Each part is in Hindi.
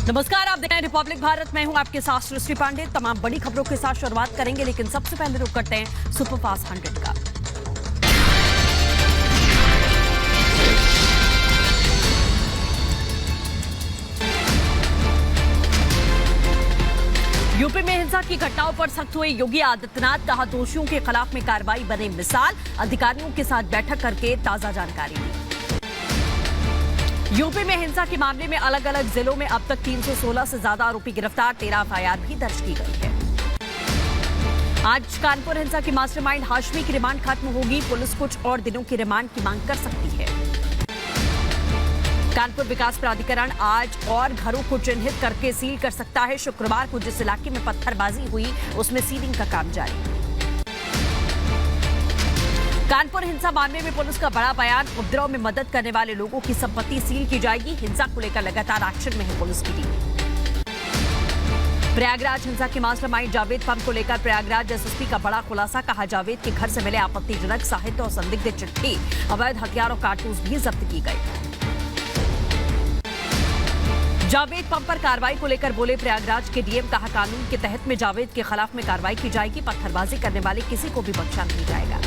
नमस्कार, आप देख रहे हैं रिपब्लिक भारत। मैं हूं आपके साथ सृष्टि पांडे। तमाम बड़ी खबरों के साथ शुरुआत करेंगे, लेकिन सबसे पहले रुक करते हैं सुपरफास्ट 100 का। यूपी में हिंसा की घटनाओं पर सख्त हुए योगी आदित्यनाथ, कहा दोषियों के खिलाफ में कार्रवाई बने मिसाल। अधिकारियों के साथ बैठक करके ताजा जानकारी दी। यूपी में हिंसा के मामले में अलग अलग जिलों में अब तक 316 से ज्यादा आरोपी गिरफ्तार, 13 एफआईआर भी दर्ज की गई है। आज कानपुर हिंसा की मास्टरमाइंड हाशमी की रिमांड खत्म होगी। पुलिस कुछ और दिनों की रिमांड की मांग कर सकती है। कानपुर विकास प्राधिकरण आज और घरों को चिन्हित करके सील कर सकता है। शुक्रवार को जिस इलाके में पत्थरबाजी हुई उसमें सीलिंग का काम जारी। कानपुर हिंसा मामले में पुलिस का बड़ा बयान, उपद्रव में मदद करने वाले लोगों की संपत्ति सील की जाएगी। हिंसा को लेकर लगातार एक्शन में है पुलिस की टीम। प्रयागराज हिंसा के मास्टरमाइंड जावेद पंप को लेकर प्रयागराज एसएसपी का बड़ा खुलासा, कहा जावेद के घर से मिले आपत्तिजनक साहित्य और संदिग्ध चिट्ठी, अवैध हथियार और कारतूस भी जब्त की गई। जावेद पंप पर कार्रवाई को लेकर बोले प्रयागराज के डीएम, कहा कानून के तहत में जावेद के खिलाफ में कार्रवाई की जाएगी। पत्थरबाजी करने वाले किसी को भी बख्शा नहीं जाएगा।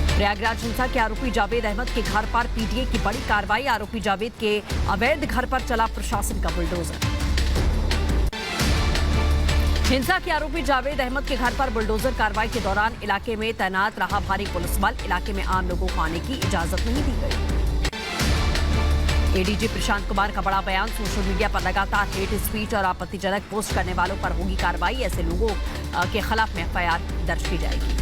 प्रयागराज हिंसा के आरोपी जावेद अहमद के घर पर पीटीए की बड़ी कार्रवाई, आरोपी जावेद के अवैध घर पर चला प्रशासन का बुलडोजर। हिंसा के आरोपी जावेद अहमद के घर पर बुलडोजर कार्रवाई के दौरान इलाके में तैनात रहा भारी पुलिस बल, इलाके में आम लोगों को आने की इजाजत नहीं दी गई। एडीजी प्रशांत कुमार का बड़ा बयान, सोशल मीडिया पर लगातार हेट स्पीच और आपत्तिजनक पोस्ट करने वालों पर होगी कार्रवाई। ऐसे लोगों के खिलाफ में एफआईआर दर्ज की जाएगी।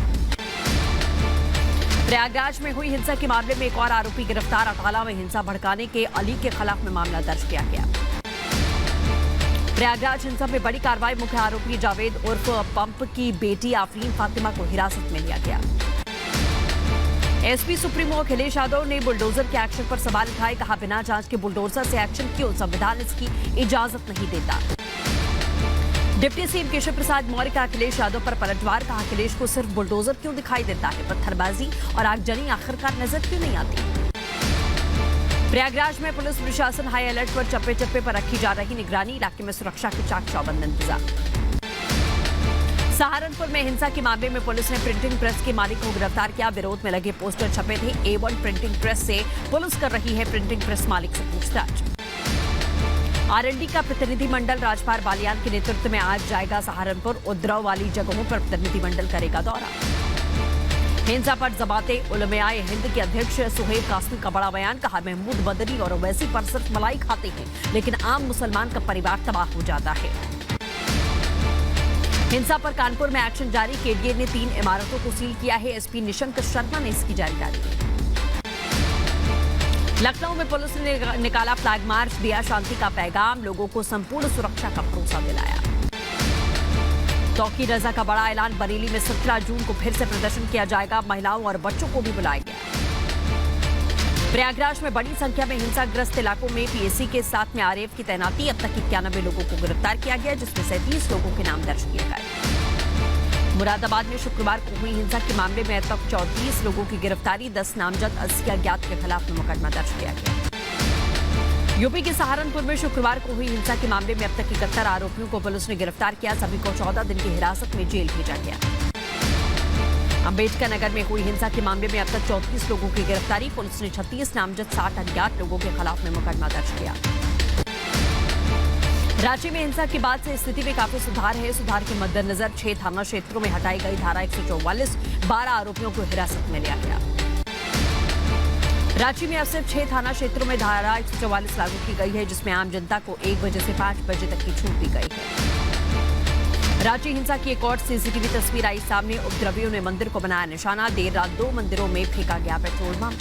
प्रयागराज में हुई हिंसा के मामले में एक और आरोपी गिरफ्तार, अटाला में हिंसा भड़काने के अली के खिलाफ में मामला दर्ज किया गया। प्रयागराज हिंसा में बड़ी कार्रवाई, मुख्य आरोपी जावेद उर्फ पंप की बेटी आफरीन फातिमा को हिरासत में लिया गया। एसपी सुप्रीमो अखिलेश यादव ने बुलडोजर के एक्शन पर सवाल उठाए, कहा बिना जांच के बुलडोजर से एक्शन क्यों, संविधान इसकी इजाजत नहीं देता। डिप्टी सीएम केशव प्रसाद मौर्य का अखिलेश यादव पर पलटवार, कहा अखिलेश को सिर्फ बुलडोजर क्यों दिखाई देता है, पत्थरबाजी और आगजनी आखिरकार नजर क्यों नहीं आती। प्रयागराज में पुलिस प्रशासन हाई अलर्ट पर, चप्पे चप्पे पर रखी जा रही निगरानी, इलाके में सुरक्षा के चाक चौबंद इंतजाम। सहारनपुर में हिंसा के मामले में पुलिस ने प्रिंटिंग प्रेस के मालिक को गिरफ्तार किया। विरोध में लगे पोस्टर छपे थे। A1 प्रिंटिंग प्रेस से पुलिस कर रही है प्रिंटिंग प्रेस मालिक से पूछताछ। आरएनडी का प्रतिनिधिमंडल राजपाल बालियान के नेतृत्व में आज जाएगा सहारनपुर। उपद्रव वाली जगहों पर प्रतिनिधिमंडल करेगा दौरा। हिंसा पर जमाते उलमाए हिंद के अध्यक्ष सुहेब कासमी का बड़ा बयान, कहा महमूद बदरी और ओवैसी पर सिर्फ मलाई खाते हैं, लेकिन आम मुसलमान का परिवार तबाह हो जाता है। हिंसा पर कानपुर में एक्शन जारी, केडीए ने 3 इमारतों को सील किया है। एसपी निशंक शर्मा ने इसकी जानकारी दी। लखनऊ में पुलिस ने निकाला फ्लैग मार्च, दिया शांति का पैगाम, लोगों को संपूर्ण सुरक्षा का भरोसा दिलाया। तौकीर रजा का बड़ा ऐलान, बरेली में 17 जून को फिर से प्रदर्शन किया जाएगा। महिलाओं और बच्चों को भी बुलाया गया। प्रयागराज में बड़ी संख्या में हिंसाग्रस्त इलाकों में पीएसी के साथ में आरएएफ की तैनाती, अब तक 91 लोगों को गिरफ्तार किया गया, जिसमें 37 लोगों के नाम दर्ज किए गए। मुरादाबाद में शुक्रवार को हुई हिंसा के मामले में अब तक 34 लोगों की गिरफ्तारी, 10 नामजद 80 अज्ञात के खिलाफ में मुकदमा दर्ज किया गया। यूपी के सहारनपुर में शुक्रवार को हुई हिंसा के मामले में अब तक 71 आरोपियों को पुलिस ने गिरफ्तार किया। सभी को 14 दिन की हिरासत में जेल भेजा गया। अंबेडकर नगर में हुई हिंसा के मामले में अब तक 34 लोगों की गिरफ्तारी, पुलिस ने 36 नामजद 60 अज्ञात लोगों के खिलाफ में मुकदमा दर्ज किया। रांची में हिंसा के बाद से स्थिति में काफी सुधार है। सुधार के मद्देनजर 6 थाना क्षेत्रों में हटाई गई धारा 144, 12 आरोपियों को हिरासत में लिया गया। रांची में अब सिर्फ 6 थाना क्षेत्रों में धारा 144 लागू की गई है, जिसमें आम जनता को 1 बजे से 5 बजे तक की छूट दी गई है। रांची हिंसा की एक और सीसीटीवी तस्वीर आई सामने, उपद्रवियों ने मंदिर को बनाया निशाना, देर रात 2 मंदिरों में फेंका गया पेट्रोल बम।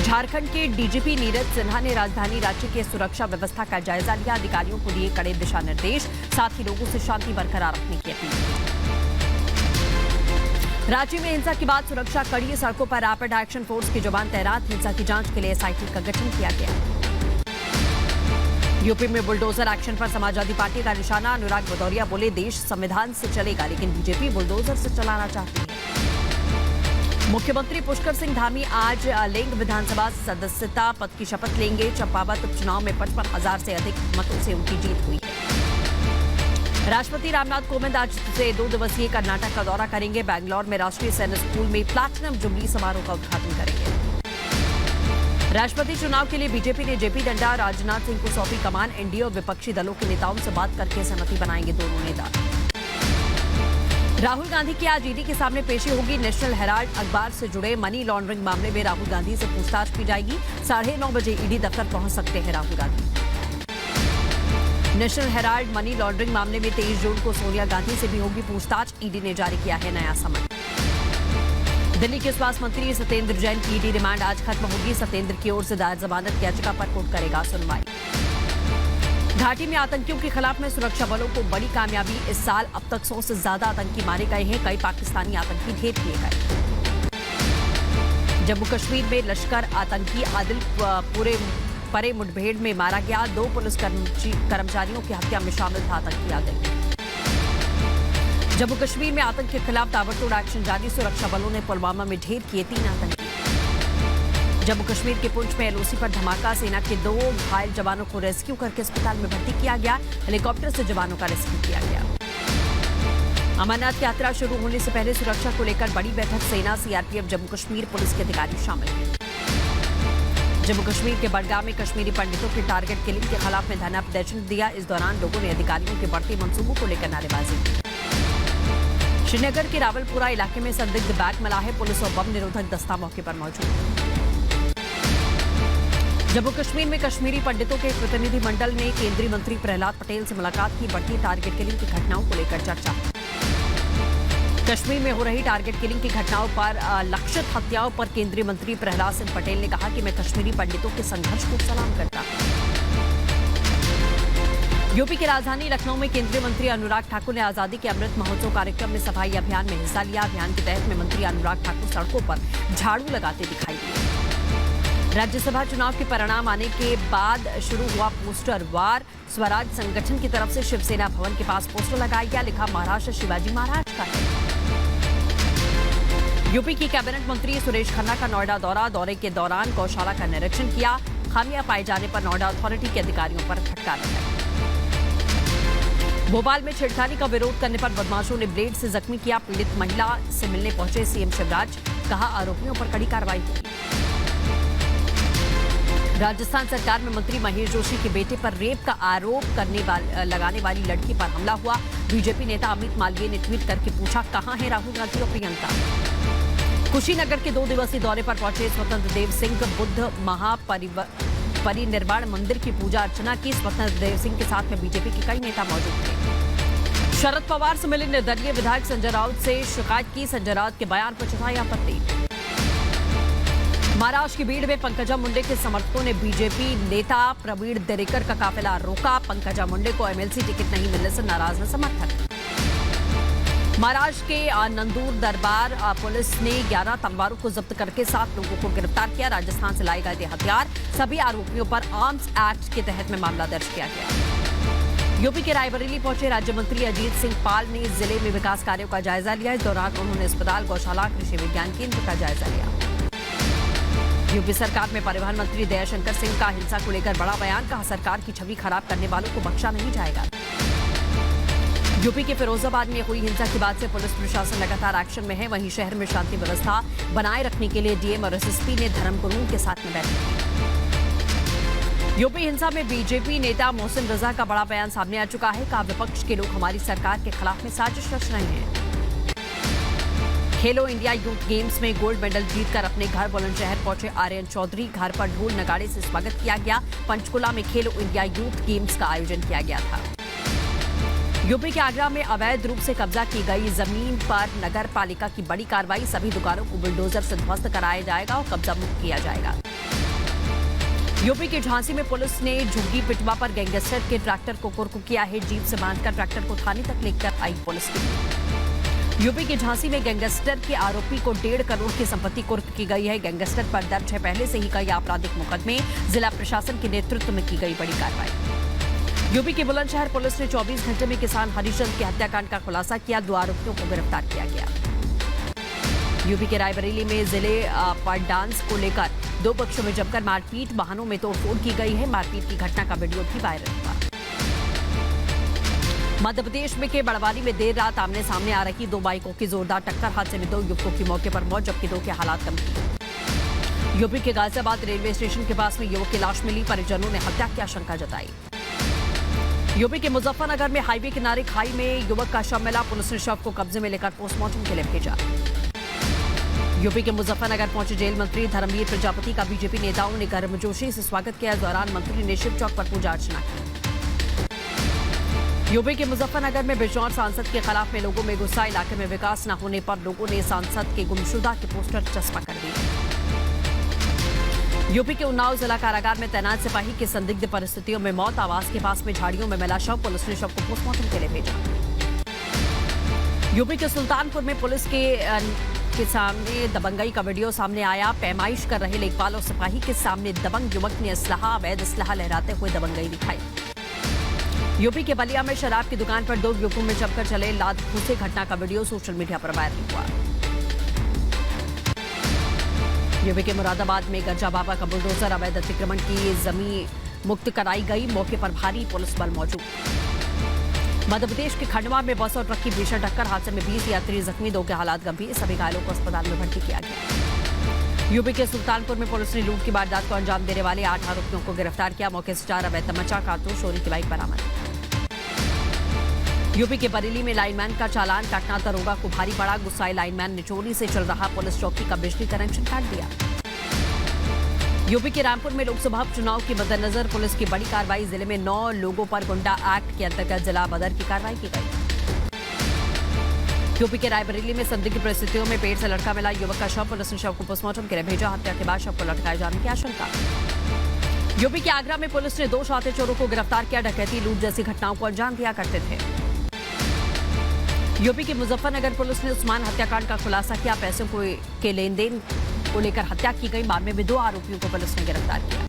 झारखंड के डीजीपी नीरज सिन्हा ने राजधानी रांची की सुरक्षा व्यवस्था का जायजा लिया, अधिकारियों को दिए कड़े दिशा निर्देश, साथ ही लोगों से शांति बरकरार रखने की अपील की। रांची में हिंसा के बाद सुरक्षा कड़ी, सड़कों पर रैपिड एक्शन फोर्स के जवान तैनात, हिंसा की जांच के लिए एसआईटी का गठन किया गया। यूपी में बुलडोजर एक्शन पर समाजवादी पार्टी का निशाना, अनुराग भदौरिया बोले देश संविधान से चलेगा, लेकिन बीजेपी बुलडोजर से चलाना चाहती है। मुख्यमंत्री पुष्कर सिंह धामी आज लेंग विधानसभा सदस्यता पद की शपथ लेंगे। चंपावत उपचुनाव में 55,000 से अधिक मतों से उनकी जीत हुई है। राष्ट्रपति रामनाथ कोविंद आज से 2 दिवसीय कर्नाटक का दौरा करेंगे। बैंगलोर में राष्ट्रीय सैन्य स्कूल में प्लैटिनम जुबली समारोह का उद्घाटन करेंगे। राष्ट्रपति चुनाव के लिए बीजेपी ने जेपी नड्डा, राजनाथ सिंह को सौंपी कमान। एनडीए और विपक्षी दलों के नेताओं से बात करके सहमति बनाएंगे दोनों नेता। राहुल गांधी की आज ईडी के सामने पेशी होगी। नेशनल हेराल्ड अखबार से जुड़े मनी लॉन्ड्रिंग मामले में राहुल गांधी से पूछताछ की जाएगी। 9:30 बजे ईडी दफ्तर पहुंच सकते हैं Rahul Gandhi. National Herald money laundering मामले में 23 जून को सोनिया गांधी से भी होगी पूछताछ। ईडी ने जारी किया है नया समन। दिल्ली के स्वास्थ्य मंत्री सत्येंद्र जैन की ईडी रिमांड आज खत्म होगी। सत्येंद्र की ओर से दायर जमानत याचिका पर कोर्ट करेगा सुनवाई। घाटी में आतंकियों के खिलाफ में सुरक्षा बलों को बड़ी कामयाबी। इस साल अब तक 100 से ज्यादा आतंकी मारे गए हैं। कई पाकिस्तानी आतंकी ढेर किए गए। जम्मू कश्मीर में लश्कर आतंकी आदिल परे मुठभेड़ में मारा गया। 2 पुलिस कर्मचारियों की हत्या में शामिल था आतंकी आदिल। जम्मू कश्मीर में आतंक के खिलाफ ताबड़तोड़ एक्शन जारी। सुरक्षा बलों ने पुलवामा में ढेर किए 3 आतंकी। जम्मू कश्मीर के पुंछ में एलओसी पर धमाका। सेना के 2 घायल जवानों को रेस्क्यू करके अस्पताल में भर्ती किया गया। हेलीकॉप्टर से जवानों का रेस्क्यू किया गया। अमरनाथ यात्रा शुरू होने से पहले सुरक्षा को लेकर बड़ी बैठक। सेना, सीआरपीएफ, जम्मू कश्मीर पुलिस के अधिकारी शामिल हैं। जम्मू कश्मीर के बडगाम में कश्मीरी पंडितों के टारगेट किलिंग के खिलाफ में धरना प्रदर्शन दिया। इस दौरान लोगों ने अधिकारियों के बढ़ते मंसूबों को लेकर नारेबाजी की। श्रीनगर के रावलपुरा इलाके में संदिग्ध बैग मिला है। पुलिस और बम निरोधक दस्ता मौके पर मौजूद। जम्मू कश्मीर में कश्मीरी पंडितों के एक प्रतिनिधिमंडल ने केंद्रीय मंत्री प्रहलाद पटेल से मुलाकात की। बढ़ती टारगेट किलिंग की घटनाओं को लेकर चर्चा। कश्मीर में हो रही टारगेट किलिंग की घटनाओं पर लक्षित हत्याओं पर केंद्रीय मंत्री प्रहलाद सिंह पटेल ने कहा कि मैं कश्मीरी पंडितों के संघर्ष को सलाम करता हूं। यूपी की राजधानी लखनऊ में केंद्रीय मंत्री अनुराग ठाकुर ने आजादी के अमृत महोत्सव कार्यक्रम में सफाई अभियान में हिस्सा लिया। अभियान के तहत में मंत्री अनुराग ठाकुर सड़कों पर झाड़ू लगाते दिखाई दिए। राज्यसभा चुनाव के परिणाम आने के बाद शुरू हुआ पोस्टर वार। स्वराज संगठन की तरफ से शिवसेना भवन के पास पोस्टर लगाया गया। लिखा महाराष्ट्र शिवाजी महाराज का है। यूपी की कैबिनेट मंत्री सुरेश खन्ना का नोएडा दौरा। दौरे के दौरान गौशाला का निरीक्षण किया। खामियां पाए जाने पर नोएडा अथॉरिटी के अधिकारियों पर फटकार लगाई। भोपाल में छेड़खानी का विरोध करने पर बदमाशों ने ब्लेड से जख्मी किया। पीड़ित महिला से मिलने पहुंचे सीएम शिवराज। कहा आरोपियों पर कड़ी कार्रवाई होगी। राजस्थान सरकार में मंत्री महेश जोशी के बेटे पर रेप का आरोप लगाने वाली लड़की पर हमला हुआ। बीजेपी नेता अमित मालवीय ने ट्वीट करके पूछा कहां है राहुल गांधी और प्रियंका। कुशीनगर के 2 दिवसीय दौरे पर पहुंचे स्वतंत्र देव सिंह। बुद्ध महापरिनिर्वाण मंदिर की पूजा अर्चना की। स्वतंत्र देव सिंह के साथ में बीजेपी के कई नेता मौजूद थे। शरद पवार से मिले निर्दलीय विधायक संजय राउत से शिकायत की। संजय राउत के बयान पर जताई आपत्ति। महाराष्ट्र की भीड़ में पंकजा मुंडे के समर्थकों ने बीजेपी नेता प्रवीण दरेकर का काफिला रोका। पंकजा मुंडे को एमएलसी टिकट नहीं मिलने से नाराज है समर्थक। महाराष्ट्र के नंदूर दरबार पुलिस ने 11 तलवारों को जब्त करके 7 लोगों को गिरफ्तार किया। राजस्थान से लाए गए थे हथियार। सभी आरोपियों पर आर्म्स एक्ट के तहत में मामला दर्ज किया गया। यूपी के रायबरेली पहुंचे राज्य मंत्री अजीत सिंह पाल ने जिले में विकास कार्यों का जायजा लिया। इस दौरान उन्होंने अस्पताल, गौशाला, कृषि विज्ञान केंद्र का जायजा लिया। यूपी सरकार में परिवहन मंत्री दयाशंकर सिंह का हिंसा को लेकर बड़ा बयान। कहा सरकार की छवि खराब करने वालों को बख्शा नहीं जाएगा। यूपी के फिरोजाबाद में हुई हिंसा के बाद से पुलिस प्रशासन लगातार एक्शन में है। वहीं शहर में शांति व्यवस्था बनाए रखने के लिए डीएम और एसएसपी ने धर्मगुरुओं के साथ में बैठक की। यूपी हिंसा में बीजेपी नेता मोहसिन रजा का बड़ा बयान सामने आ चुका है। कहा विपक्ष के लोग हमारी सरकार के खिलाफ में साजिश रच रहे हैं। खेलो इंडिया यूथ गेम्स में गोल्ड मेडल जीतकर अपने घर बुलंदशहर पहुंचे आर्यन चौधरी। घर पर ढोल नगाड़े से स्वागत किया गया। पंचकुला में खेलो इंडिया यूथ गेम्स का आयोजन किया गया था। यूपी के आगरा में अवैध रूप से कब्जा की गई जमीन पर नगर पालिका की बड़ी कार्रवाई। सभी दुकानों को बुलडोजर से ध्वस्त कराया जाएगा और कब्जा मुक्त किया जाएगा। यूपी के झांसी में पुलिस ने झुग्गी पिटवा पर गैंगस्टर के ट्रैक्टर को कुर्क किया है। जीप से बांधकर ट्रैक्टर को थाने तक लेकर आई पुलिस की टीम। यूपी के झांसी में गैंगस्टर के आरोपी को 1.5 करोड़ की संपत्ति कुर्क की गई है। गैंगस्टर पर दर्ज है पहले से ही कई आपराधिक मुकदमे। जिला प्रशासन के नेतृत्व में की गई बड़ी कार्रवाई। यूपी के बुलंदशहर पुलिस ने 24 घंटे में किसान हरिचंद के हत्याकांड का खुलासा किया। 2 आरोपियों को गिरफ्तार किया गया। यूपी के रायबरेली में जिले पर डांस को लेकर दो पक्षों में जमकर मारपीट, वाहनों में तोड़फोड़ की गई है। मारपीट की घटना का वीडियो भी वायरल हुआ। मध्य प्रदेश में के बड़वानी में देर रात आमने सामने आ रही दो बाइकों की जोरदार टक्कर, हादसे में दो युवकों की मौके पर मौत, जबकि दो के हालात गंभीर। यूपी के गाजियाबाद रेलवे स्टेशन के पास में युवक की लाश मिली, परिजनों ने हत्या की आशंका जताई। यूपी के मुजफ्फरनगर में हाईवे किनारे खाई में युवक का शव मिला, पुलिस ने शव को कब्जे में लेकर पोस्टमार्टम के लिए भेजा। यूपी के मुजफ्फरनगर पहुंचे जेल मंत्री धर्मवीर प्रजापति का बीजेपी नेताओं ने गर्मजोशी से स्वागत किया। इस दौरान मंत्री ने शिव चौक पर पूजा अर्चना की। यूपी के मुजफ्फरनगर में बिजनौर सांसद के खिलाफ में लोगों में गुस्सा, इलाके में विकास न होने पर लोगों ने सांसद के गुमशुदा के पोस्टर चस्पा कर दिए। यूपी के उन्नाव जिला कारागार में तैनात सिपाही की संदिग्ध परिस्थितियों में मौत, आवास के पास में झाड़ियों में मिला शव, पुलिस ने शव को पोस्टमार्टम के लिए भेजा। यूपी के सुल्तानपुर में पुलिस के सामने दबंगई का वीडियो सामने आया। पैमाइश कर रहे लेखपाल और सिपाही के सामने दबंग युवक ने अवैध असलहा लहराते हुए दबंगई दिखाई। यूपी के बलिया में शराब की दुकान पर दो युवकों में जमकर चले लात घूंसे, घटना का वीडियो सोशल मीडिया पर वायरल हुआ। यूपी के मुरादाबाद में गंजा बाबा का बुलडोजर अवैध अतिक्रमण की जमीन मुक्त कराई गई, मौके पर भारी पुलिस बल मौजूद। मध्य प्रदेश के खंडवा में बस और ट्रक की भीषण टक्कर, हादसे में 20 यात्री जख्मी, दो के हालात गंभीर, सभी घायलों को अस्पताल में भर्ती किया गया। यूपी के सुल्तानपुर में पुलिस ने लूट की वारदात को अंजाम देने वाले 8 आरोपियों को गिरफ्तार किया, मौके से 4 अवैध तमंचा, कारतूस, चोरी की बाइक बरामद। यूपी के बरेली में लाइनमैन का चालान काटना दरोगा को भारी पड़ा, गुस्साए लाइनमैन ने चोरी से चल रहा पुलिस चौकी का बिजली कनेक्शन काट दिया। यूपी के रामपुर में लोकसभा चुनाव के मद्देनजर पुलिस की बड़ी कार्रवाई, जिले में 9 लोगों पर गुंडा एक्ट के अंतर्गत जिला बदर की कार्रवाई की गई। यूपी के रायबरेली में संदिग्ध परिस्थितियों में पेड़ से लटका मिला युवक का शव, पुलिस ने शव को पोस्टमार्टम के लिए भेजा, हत्या के बाद शव को लटकाए जाने की आशंका। यूपी के आगरा में पुलिस ने 2 शातिर चोरों को गिरफ्तार किया, डकैती लूट जैसी घटनाओं को अंजाम दिया करते थे। यूपी के मुजफ्फरनगर पुलिस ने उस्मान हत्याकांड का खुलासा किया, पैसों के लेन देन को लेकर हत्या की गई, मामले में 2 आरोपियों को पुलिस ने गिरफ्तार किया।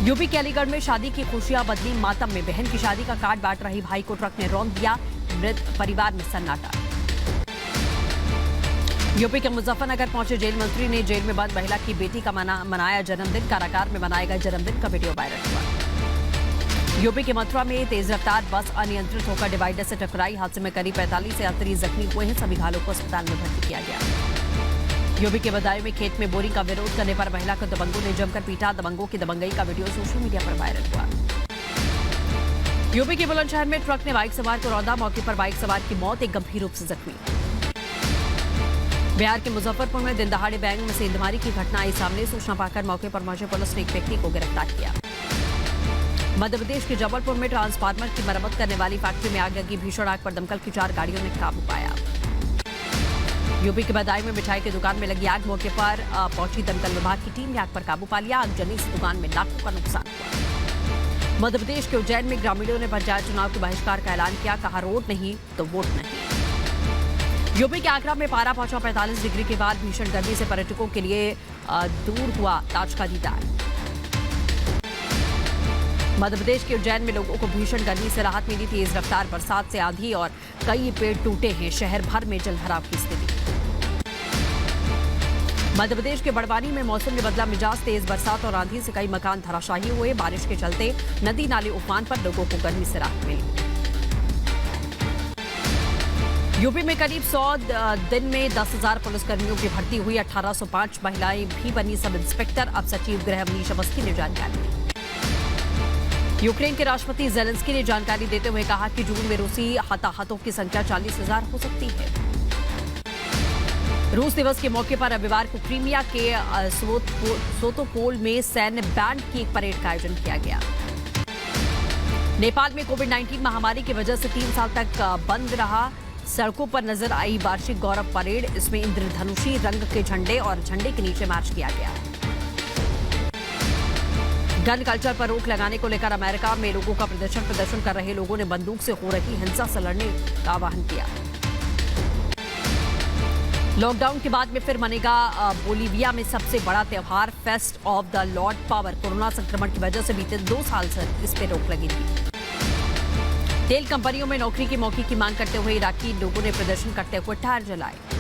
यूपी के अलीगढ़ में शादी की खुशियां बदली मातम में, बहन की शादी का कार्ड बांट रही भाई को ट्रक ने रौंद दिया, मृत परिवार में सन्नाटा। यूपी के मुजफ्फरनगर पहुंचे जेल मंत्री ने जेल में बंद महिला की बेटी का मनाया जन्मदिन, कारागार में मनाए गए जन्मदिन का वीडियो वायरल हुआ। यूपी के मथुरा में तेज रफ्तार बस अनियंत्रित होकर डिवाइडर से टकराई, हादसे में करीब 45 यात्री जख्मी हुए हैं, सभी घायलों को अस्पताल में भर्ती किया गया। यूपी के बदायूं में खेत में बोरिंग का विरोध करने पर महिला को दबंगों ने जमकर पीटा, दबंगों की दबंगई का वीडियो सोशल मीडिया पर वायरल हुआ। यूपी के बुलंदशहर में ट्रक ने बाइक सवार को रौंदा, मौके पर बाइक सवार की मौत, एक गंभीर रूप से जख्मी। बिहार के मुजफ्फरपुर में दिन दहाड़े बैंक में सेंधमारी की घटना आई सामने, सूचना पाकर मौके पर पहुंचे पुलिस ने एक व्यक्ति को गिरफ्तार किया। मध्य प्रदेश के जबलपुर में ट्रांसफार्मर की मरम्मत करने वाली फैक्ट्री में आग लगी, भीषण आग पर दमकल की 4 गाड़ियों ने काबू पाया। यूपी के बदायूं में मिठाई की दुकान में लगी आग, मौके पर पहुंची दमकल विभाग की टीम ने आग पर काबू पा लिया, आगजनी से दुकान में लाखों का नुकसान हुआ। मध्य प्रदेश के उज्जैन में ग्रामीणों ने पंचायत चुनाव के बहिष्कार का ऐलान किया, कहा रोड नहीं तो वोट नहीं। यूपी के आगरा में पारा पहुंचा 45 डिग्री के बाद, भीषण गर्मी से पर्यटकों के लिए दूर हुआ ताज का दीदार। मध्य प्रदेश के उज्जैन में लोगों को भीषण गर्मी से राहत मिली, तेज रफ्तार बरसात से आंधी और कई पेड़ टूटे हैं, शहर भर में जलभराव की स्थिति। मध्य प्रदेश के बड़वानी में मौसम ने बदला मिजाज, तेज बरसात और आंधी से कई मकान धराशायी हुए, बारिश के चलते नदी नाले उफान पर, लोगों को गर्मी से राहत मिली। यूपी में करीब 100 दिन में 10,000 पुलिसकर्मियों की भर्ती हुई, 1805 महिलाएं भी बनी सब इंस्पेक्टर, अब सचिव गृह मनीष अवस्थी ने जानकारी दी। यूक्रेन के राष्ट्रपति जेलेंस्की ने जानकारी देते हुए कहा कि जून में रूसी हताहतों की संख्या 40,000 हो सकती है। रूस दिवस के मौके पर रविवार को क्रीमिया के सोतोपोल में सैन्य बैंड की एक परेड का आयोजन किया गया। नेपाल में कोविड-19 महामारी की वजह से 3 साल तक बंद रहा, सड़कों पर नजर आई वार्षिक गौरव परेड, इसमें इंद्रधनुषी रंग के झंडे और झंडे के नीचे मार्च किया गया। गन कल्चर पर रोक लगाने को लेकर अमेरिका में लोगों का प्रदर्शन कर रहे लोगों ने बंदूक से हो रही हिंसा से लड़ने का आह्वान किया। लॉकडाउन के बाद में फिर मनेगा बोलीविया में सबसे बड़ा त्योहार fest of the Lord power, corona संक्रमण की वजह से बीते 2 साल से इस पर रोक लगी थी। तेल कंपनियों में नौकरी के मौके की मांग करते हुए इराकी लोगों ने प्रदर्शन करते हुए टायर जलाए।